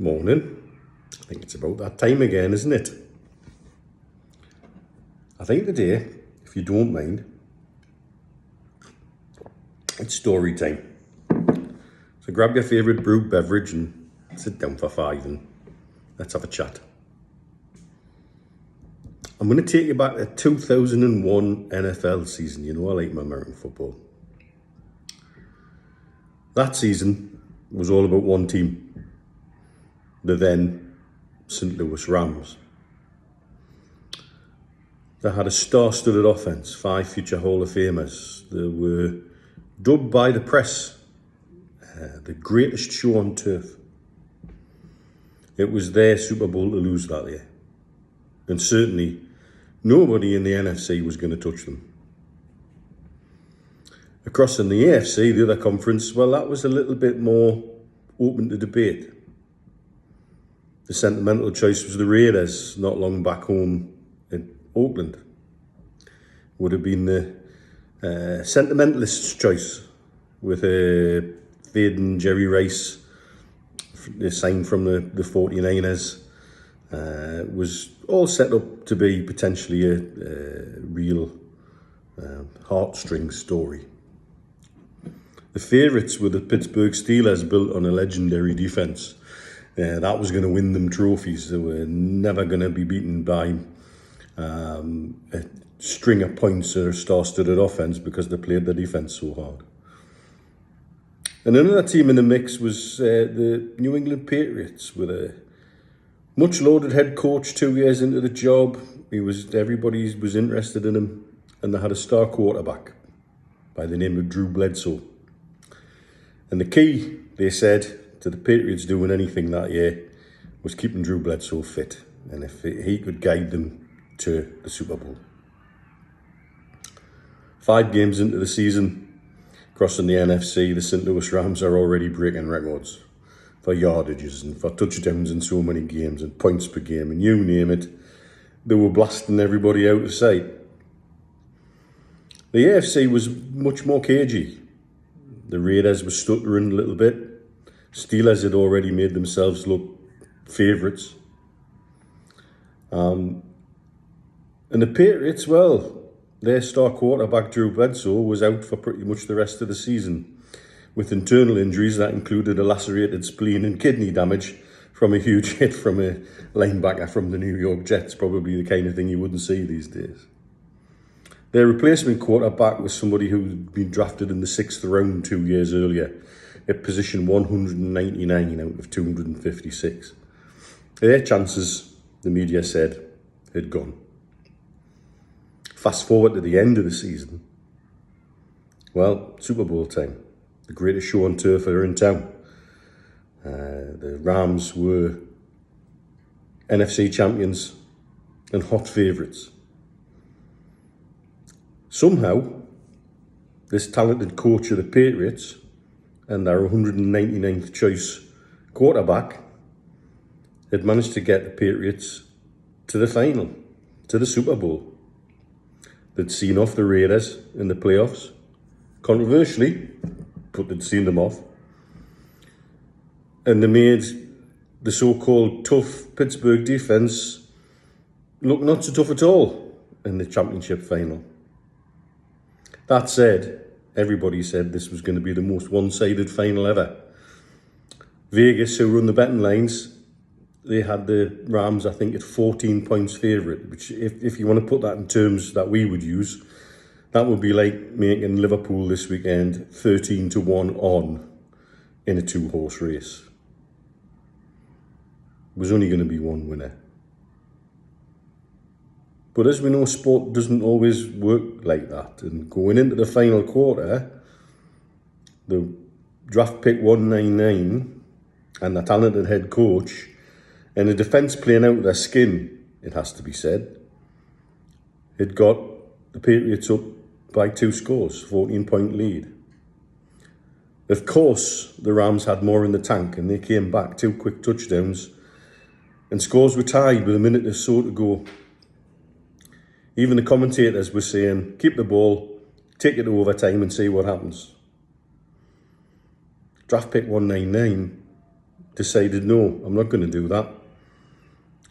Morning. I think it's about that time again, isn't it? I think today, if you don't mind, it's story time. So grab your favourite brewed beverage and sit down for 5 and let's have a chat. I'm going to take you back to 2001 NFL season. You know I like my American football. That season was all about one team. The then St. Louis Rams. They had a star-studded offense, 5 future Hall of Famers. They were dubbed by the press the greatest show on turf. It was their Super Bowl to lose that year. And certainly nobody in the NFC was going to touch them. Across in the AFC, the other conference, well, that was a little bit more open to debate. The sentimental choice was the Raiders, not long back home in Oakland. Would have been the sentimentalist's choice with fading Jerry Rice, signed from the 49ers. Was all set up to be potentially a real heartstring story. The favourites were the Pittsburgh Steelers, built on a legendary defence. That was going to win them trophies. They were never going to be beaten by a string of points or a star-studded offense because they played their defense so hard. And another team in the mix was the New England Patriots, with a much-lauded head coach 2 years into the job. Everybody was interested in him, and they had a star quarterback by the name of Drew Bledsoe. And the key, they said, to the Patriots doing anything that year was keeping Drew Bledsoe fit, and if he could guide them to the Super Bowl. 5 games into the season, crossing the NFC, the St. Louis Rams are already breaking records for yardages and for touchdowns in so many games and points per game, and you name it, they were blasting everybody out of sight. The AFC was much more cagey. The Raiders were stuttering a little bit. Steelers had already made themselves look favourites. And the Patriots, well, their star quarterback Drew Bledsoe was out for pretty much the rest of the season with internal injuries that included a lacerated spleen and kidney damage from a huge hit from a linebacker from the New York Jets, probably the kind of thing you wouldn't see these days. Their replacement quarterback was somebody who'd been drafted in the 6th round 2 years earlier, at position 199 out of 256. Their chances, the media said, had gone. Fast forward to the end of the season. Well, Super Bowl time. The greatest show on turf are in town. The Rams were NFC champions and hot favourites. Somehow, this talented coach of the Patriots and their 199th choice quarterback had managed to get the Patriots to the final, to the Super Bowl. They'd seen off the Raiders in the playoffs, controversially, but they'd seen them off. And they made the so-called tough Pittsburgh defence look not so tough at all in the championship final. That said, everybody said this was going to be the most one-sided final ever. Vegas, who run the betting lines, they had the Rams, I think, at 14 points favourite, which if you want to put that in terms that we would use, that would be like making Liverpool this weekend 13-1 on in a 2-horse race. There was only going to be one winner. But as we know, sport doesn't always work like that. And going into the final quarter, the draft pick 199 and the talented head coach and the defence playing out of their skin, it has to be said, it got the Patriots up by 2 scores, 14-point lead. Of course, the Rams had more in the tank and they came back, 2 quick touchdowns, and scores were tied with a minute or so to go. Even the commentators were saying, keep the ball, take it to overtime and see what happens. Draft pick 199 decided, no, I'm not going to do that.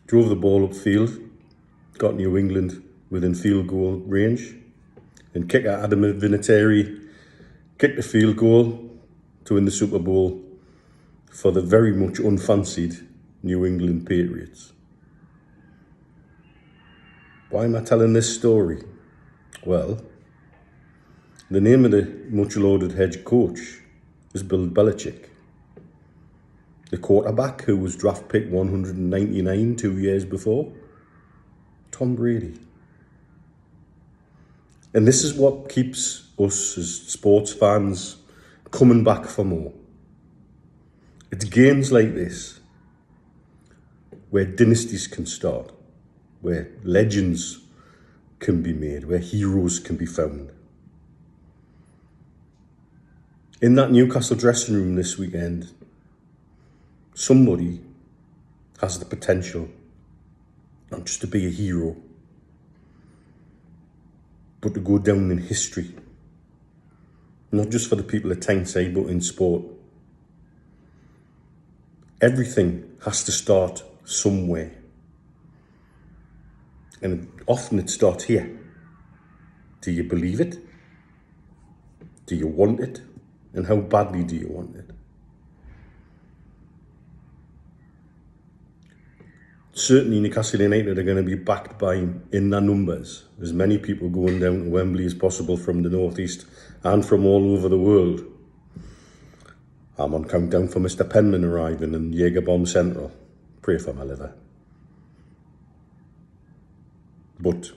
Drove the ball upfield, got New England within field goal range, and kicker Adam Vinatieri kicked a field goal to win the Super Bowl for the very much unfancied New England Patriots. Why am I telling this story? Well, the name of the much-lauded head coach is Bill Belichick. The quarterback, who was draft pick 199 2 years before, Tom Brady. And this is what keeps us as sports fans coming back for more. It's games like this where dynasties can start, where legends can be made, where heroes can be found. In that Newcastle dressing room this weekend, somebody has the potential not just to be a hero, but to go down in history. Not just for the people at Tyneside, but in sport. Everything has to start somewhere. And often it starts here. Do you believe it? Do you want it? And how badly do you want it? Certainly Newcastle United are going to be backed by, in their numbers, as many people going down to Wembley as possible from the northeast and from all over the world. I'm on countdown for Mr. Penman arriving in Jaeger Bomb Central. Pray for my liver. But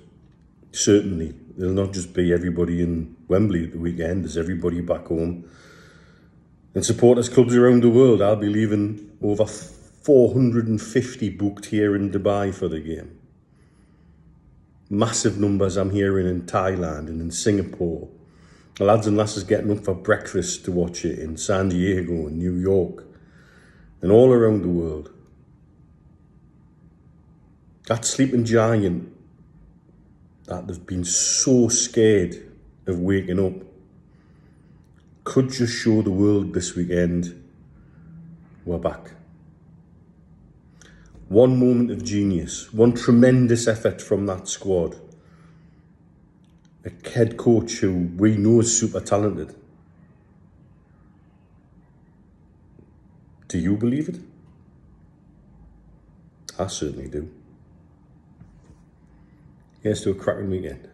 certainly there'll not just be everybody in Wembley at the weekend, there's everybody back home. And supporters clubs around the world. I'll be leaving over 450 booked here in Dubai for the game. Massive numbers I'm hearing in Thailand and in Singapore. The lads and lasses getting up for breakfast to watch it in San Diego and New York and all around the world. That sleeping giant that they've been so scared of waking up could just show the world this weekend we're back. One moment of genius, one tremendous effort from that squad. A head coach who we know is super talented. Do you believe it? I certainly do. Here's to a cracking weekend.